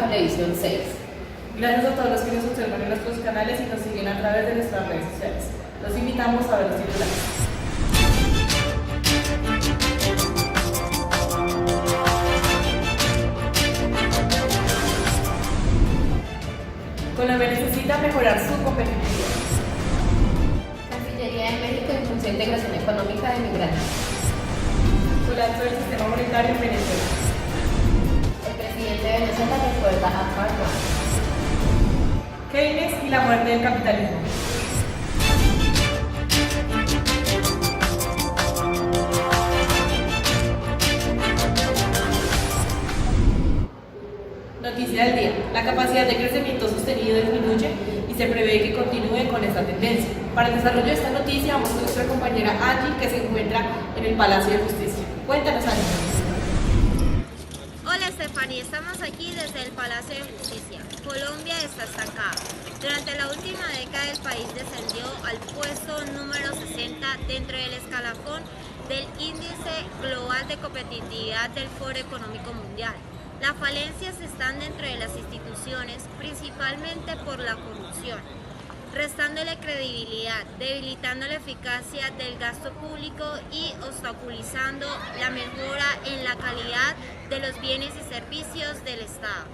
la edición 6. Gracias a todos los que nos observan en nuestros canales y nos siguen a través de nuestras redes sociales. Los invitamos a ver los titulares. Colombia necesita mejorar su competitividad. Cancillería de México impulsa integración económica de migrantes. Colapso del sistema monetario en Venezuela. El presidente de Venezuela recuerda a Karl Marx. Keynes y la muerte del capitalismo. Noticia del día. La capacidad de crecimiento sostenido disminuye y se prevé que continúe con esta tendencia. Para el desarrollo de esta noticia vamos con nuestra compañera Angie, que se encuentra en el Palacio de Justicia. Cuéntanos, Angie. Hola Stephanie, estamos aquí desde el Palacio de Justicia. Colombia está estancada. Durante la última década el país descendió al puesto número 60 dentro del escalafón del Índice Global de Competitividad del Foro Económico Mundial. Las falencias están dentro de las instituciones, principalmente por la corrupción, restándole credibilidad, debilitando la eficacia del gasto público y obstaculizando la mejora en la calidad de los bienes y servicios del Estado.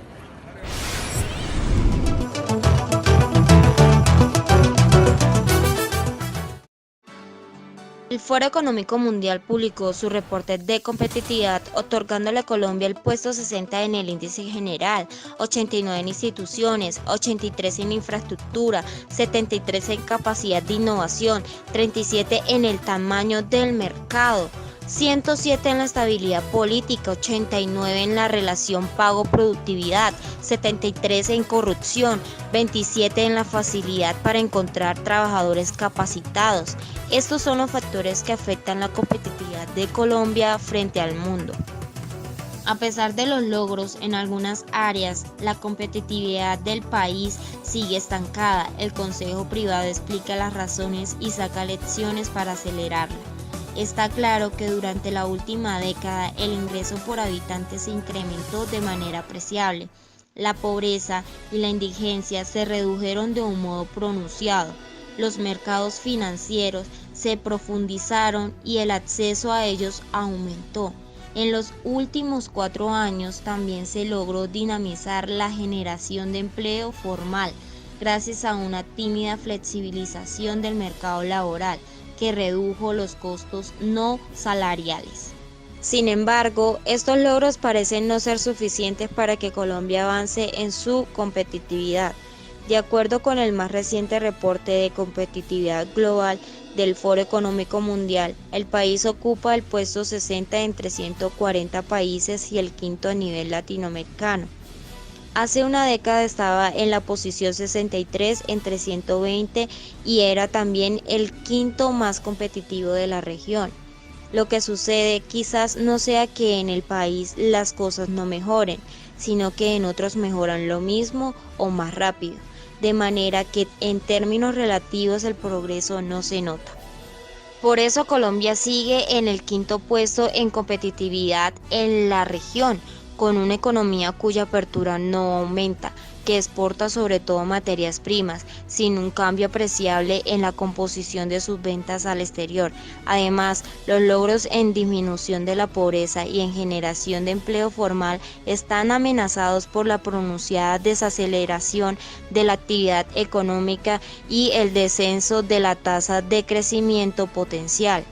El Foro Económico Mundial publicó su reporte de competitividad, otorgándole a Colombia el puesto 60 en el índice general, 89 en instituciones, 83 en infraestructura, 73 en capacidad de innovación, 37 en el tamaño del mercado, 107 en la estabilidad política, 89 en la relación pago-productividad, 73 en corrupción, 27 en la facilidad para encontrar trabajadores capacitados. Estos son los factores que afectan la competitividad de Colombia frente al mundo. A pesar de los logros en algunas áreas, la competitividad del país sigue estancada. El Consejo Privado explica las razones y saca lecciones para acelerarla. Está claro que durante la última década el ingreso por habitante se incrementó de manera apreciable. La pobreza y la indigencia se redujeron de un modo pronunciado. Los mercados financieros se profundizaron y el acceso a ellos aumentó. En los últimos 4 años también se logró dinamizar la generación de empleo formal, gracias a una tímida flexibilización del mercado laboral que redujo los costos no salariales. Sin embargo, estos logros parecen no ser suficientes para que Colombia avance en su competitividad. De acuerdo con el más reciente reporte de competitividad global del Foro Económico Mundial, el país ocupa el puesto 60 entre 140 países y el quinto a nivel latinoamericano. Hace una década estaba en la posición 63 entre 120 y era también el quinto más competitivo de la región. Lo que sucede quizás no sea que en el país las cosas no mejoren, sino que en otros mejoran lo mismo o más rápido, de manera que en términos relativos el progreso no se nota. Por eso Colombia sigue en el quinto puesto en competitividad en la región, con una economía cuya apertura no aumenta, que exporta sobre todo materias primas, sin un cambio apreciable en la composición de sus ventas al exterior. Además, los logros en disminución de la pobreza y en generación de empleo formal están amenazados por la pronunciada desaceleración de la actividad económica y el descenso de la tasa de crecimiento potencial.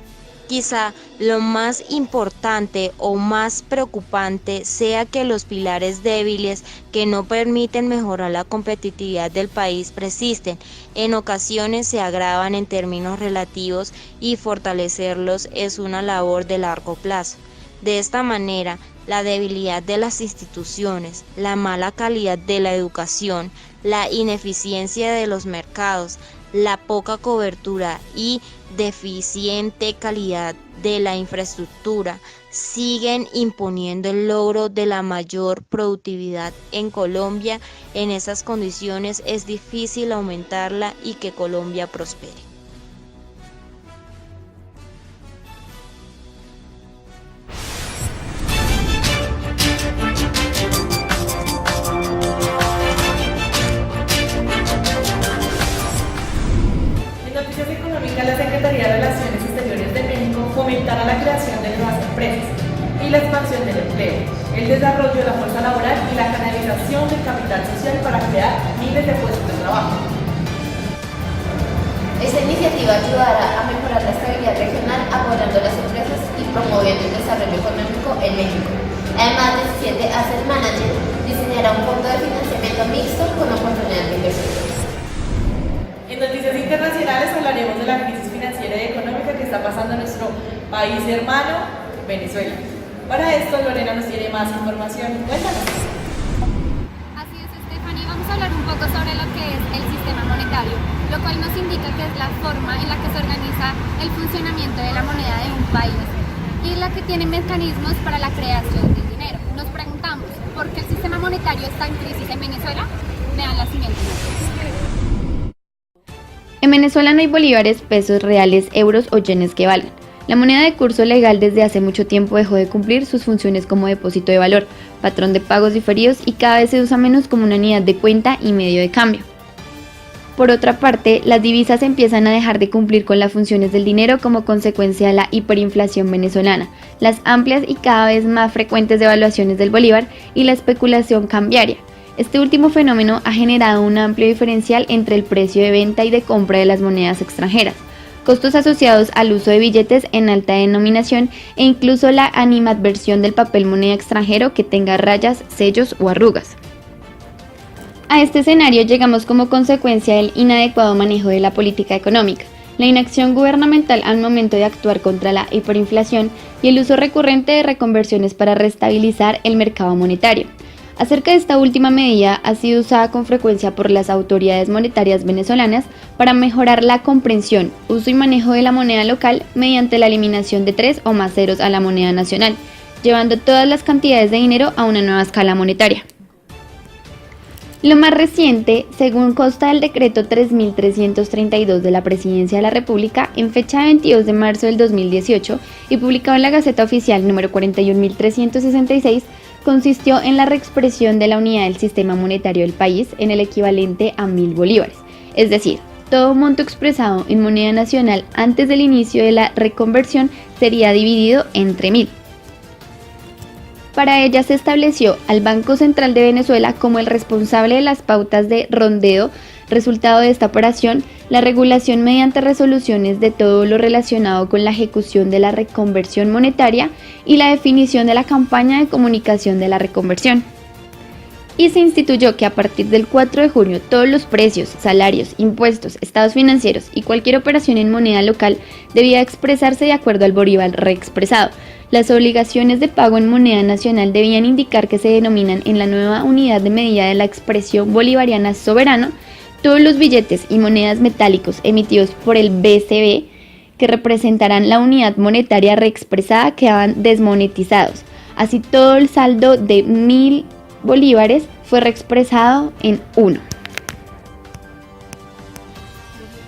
Quizá lo más importante o más preocupante sea que los pilares débiles que no permiten mejorar la competitividad del país persisten. En ocasiones se agravan en términos relativos y fortalecerlos es una labor de largo plazo. De esta manera, la debilidad de las instituciones, la mala calidad de la educación, la ineficiencia de los mercados, la poca cobertura y deficiente calidad de la infraestructura siguen imponiendo el logro de la mayor productividad en Colombia. En esas condiciones es difícil aumentarla y que Colombia prospere. laboral y la canalización del capital social para crear miles de puestos de trabajo. Esta iniciativa ayudará a mejorar la estabilidad regional, apoyando las empresas y promoviendo el desarrollo económico en México. Además, 17 Asset Managers diseñará un fondo de financiamiento mixto con oportunidades de inversión. En noticias internacionales hablaremos de la crisis financiera y económica que está pasando en nuestro país hermano, Venezuela. Para esto, Lorena nos tiene más información. Cuéntanos. Así es, Stephanie. Vamos a hablar un poco sobre lo que es el sistema monetario, lo cual nos indica que es la forma en la que se organiza el funcionamiento de la moneda de un país y la que tiene mecanismos para la creación del dinero. Nos preguntamos, ¿por qué el sistema monetario está en crisis en Venezuela? Vean la siguiente imagen. En Venezuela no hay bolívares, pesos reales, euros o yenes que valgan. La moneda de curso legal desde hace mucho tiempo dejó de cumplir sus funciones como depósito de valor, patrón de pagos diferidos y cada vez se usa menos como una unidad de cuenta y medio de cambio. Por otra parte, las divisas empiezan a dejar de cumplir con las funciones del dinero como consecuencia de la hiperinflación venezolana, las amplias y cada vez más frecuentes devaluaciones del bolívar y la especulación cambiaria. Este último fenómeno ha generado un amplio diferencial entre el precio de venta y de compra de las monedas extranjeras, costos asociados al uso de billetes en alta denominación e incluso la animadversión del papel moneda extranjero que tenga rayas, sellos o arrugas. A este escenario llegamos como consecuencia del inadecuado manejo de la política económica, la inacción gubernamental al momento de actuar contra la hiperinflación y el uso recurrente de reconversiones para restabilizar el mercado monetario. Acerca de esta última medida ha sido usada con frecuencia por las autoridades monetarias venezolanas para mejorar la comprensión, uso y manejo de la moneda local mediante la eliminación de 3 o más ceros a la moneda nacional, llevando todas las cantidades de dinero a una nueva escala monetaria. Lo más reciente, según consta del decreto 3332 de la Presidencia de la República, en fecha de 22 de marzo del 2018 y publicado en la Gaceta Oficial número 41366, consistió en la reexpresión de la unidad del sistema monetario del país en el equivalente a 1000 bolívares, es decir, todo monto expresado en moneda nacional antes del inicio de la reconversión sería dividido entre 1000. Para ella se estableció al Banco Central de Venezuela como el responsable de las pautas de rondeo. Resultado de esta operación, la regulación mediante resoluciones de todo lo relacionado con la ejecución de la reconversión monetaria y la definición de la campaña de comunicación de la reconversión. Y se instituyó que a partir del 4 de junio todos los precios, salarios, impuestos, estados financieros y cualquier operación en moneda local debía expresarse de acuerdo al bolívar reexpresado. Las obligaciones de pago en moneda nacional debían indicar que se denominan en la nueva unidad de medida de la expresión bolivariana soberano todos los billetes y monedas metálicos emitidos por el BCB que representarán la unidad monetaria reexpresada quedaban desmonetizados. Así todo el saldo de 1000 bolívares fue reexpresado en 1.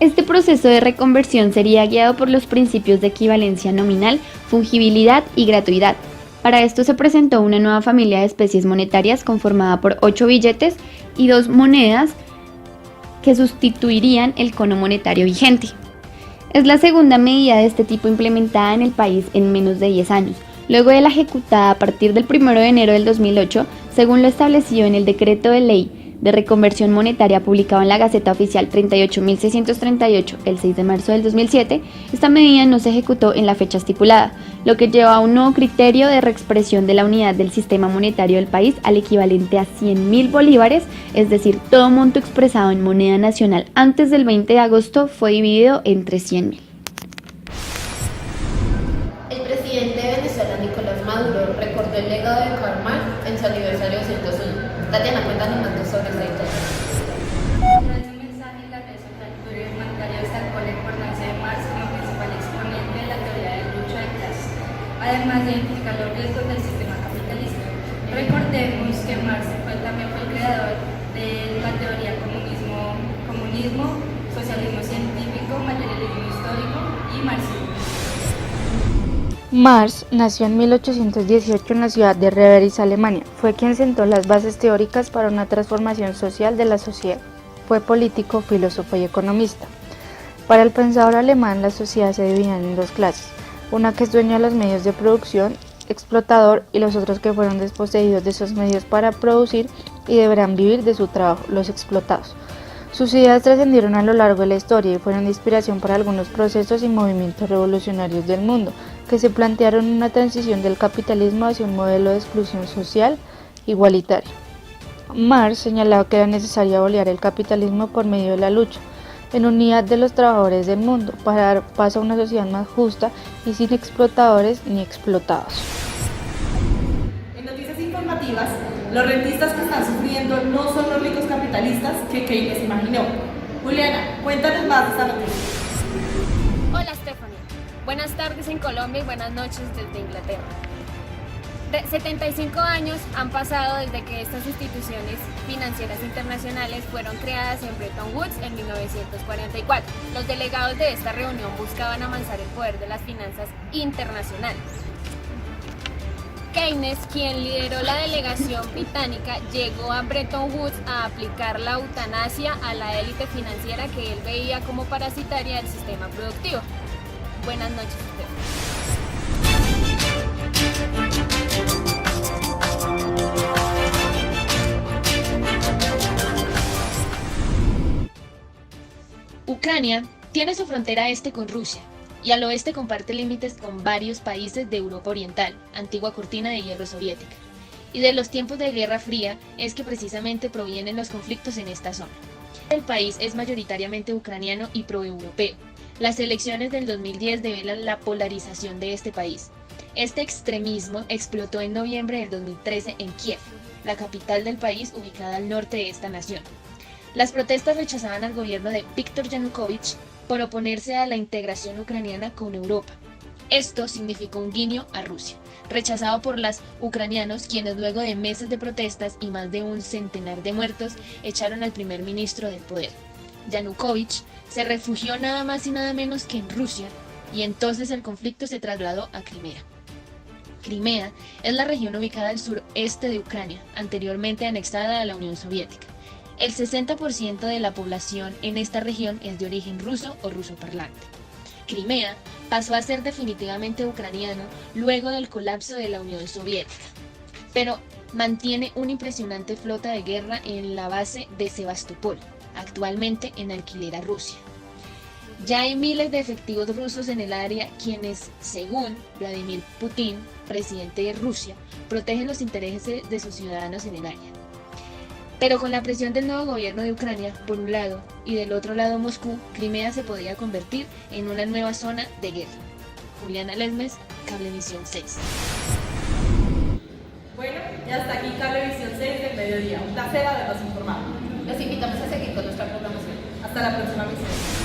Este proceso de reconversión sería guiado por los principios de equivalencia nominal, fungibilidad y gratuidad. Para esto se presentó una nueva familia de especies monetarias conformada por 8 billetes y 2 monedas que sustituirían el cono monetario vigente. Es la segunda medida de este tipo implementada en el país en menos de 10 años, luego de la ejecutada a partir del 1 de enero del 2008, según lo establecido en el Decreto de Ley de Reconversión Monetaria publicado en la Gaceta Oficial 38.638 el 6 de marzo del 2007, esta medida no se ejecutó en la fecha estipulada, lo que lleva a un nuevo criterio de reexpresión de la unidad del sistema monetario del país al equivalente a 100.000 bolívares, es decir, todo monto expresado en moneda nacional antes del 20 de agosto fue dividido entre 100.000. El presidente de Venezuela, Nicolás Maduro, recordó el legado de Karl Marx en su aniversario 201. Tatiana, cuéntanos más sobre esta historia. Tras un mensaje en la red social Twitter, el mandatario destacó la importancia de Marx como principal exponente de la teoría de lucha de clases, además de identificar los riesgos del sistema capitalista. Recordemos que Marx también fue el creador de la teoría comunismo, socialismo científico, materialismo histórico y marxismo. Marx nació en 1818 en la ciudad de Reveris, Alemania. Fue quien sentó las bases teóricas para una transformación social de la sociedad. Fue político, filósofo y economista. Para el pensador alemán, la sociedad se dividía en dos clases, una que es dueña de los medios de producción explotador, y los otros que fueron desposeídos de esos medios para producir y deberán vivir de su trabajo, los explotados. Sus ideas trascendieron a lo largo de la historia y fueron de inspiración para algunos procesos y movimientos revolucionarios del mundo, que se plantearon una transición del capitalismo hacia un modelo de exclusión social igualitario. Marx señalaba que era necesario abolir el capitalismo por medio de la lucha en unidad de los trabajadores del mundo para dar paso a una sociedad más justa y sin explotadores ni explotados. En noticias informativas, los rentistas que están sufriendo no son los ricos capitalistas que Keynes imaginó. Juliana, cuéntanos más de esta noticia. Hola Stephanie, buenas tardes en Colombia y buenas noches desde Inglaterra. 75 años han pasado desde que estas instituciones financieras internacionales fueron creadas en Bretton Woods en 1944. Los delegados de esta reunión buscaban amansar el poder de las finanzas internacionales. Keynes, quien lideró la delegación británica, llegó a Bretton Woods a aplicar la eutanasia a la élite financiera que él veía como parasitaria del sistema productivo. Buenas noches a ustedes. Ucrania tiene su frontera este con Rusia y al oeste comparte límites con varios países de Europa Oriental, antigua cortina de hierro soviética. Y de los tiempos de Guerra Fría es que precisamente provienen los conflictos en esta zona. El país es mayoritariamente ucraniano y proeuropeo. Las elecciones del 2010 develan la polarización de este país. Este extremismo explotó en noviembre del 2013 en Kiev, la capital del país ubicada al norte de esta nación. Las protestas rechazaban al gobierno de Viktor Yanukovych por oponerse a la integración ucraniana con Europa. Esto significó un guiño a Rusia, rechazado por los ucranianos, quienes luego de meses de protestas y más de un centenar de muertos, echaron al primer ministro del poder. Yanukovych se refugió nada más y nada menos que en Rusia, y entonces el conflicto se trasladó a Crimea. Crimea es la región ubicada al sureste de Ucrania, anteriormente anexada a la Unión Soviética. El 60% de la población en esta región es de origen ruso o rusoparlante. Crimea pasó a ser definitivamente ucraniano luego del colapso de la Unión Soviética, pero mantiene una impresionante flota de guerra en la base de Sebastopol, actualmente en alquiler a Rusia. Ya hay miles de efectivos rusos en el área quienes, según Vladimir Putin, presidente de Rusia, protegen los intereses de sus ciudadanos en el área. Pero con la presión del nuevo gobierno de Ucrania, por un lado, y del otro lado Moscú, Crimea se podía convertir en una nueva zona de guerra. Juliana Lesmes, Cablevisión 6. Bueno, y hasta aquí Cablevisión 6 del mediodía. Un placer habernos informado. Los invitamos a seguir con nuestra programación. Hasta la próxima misión.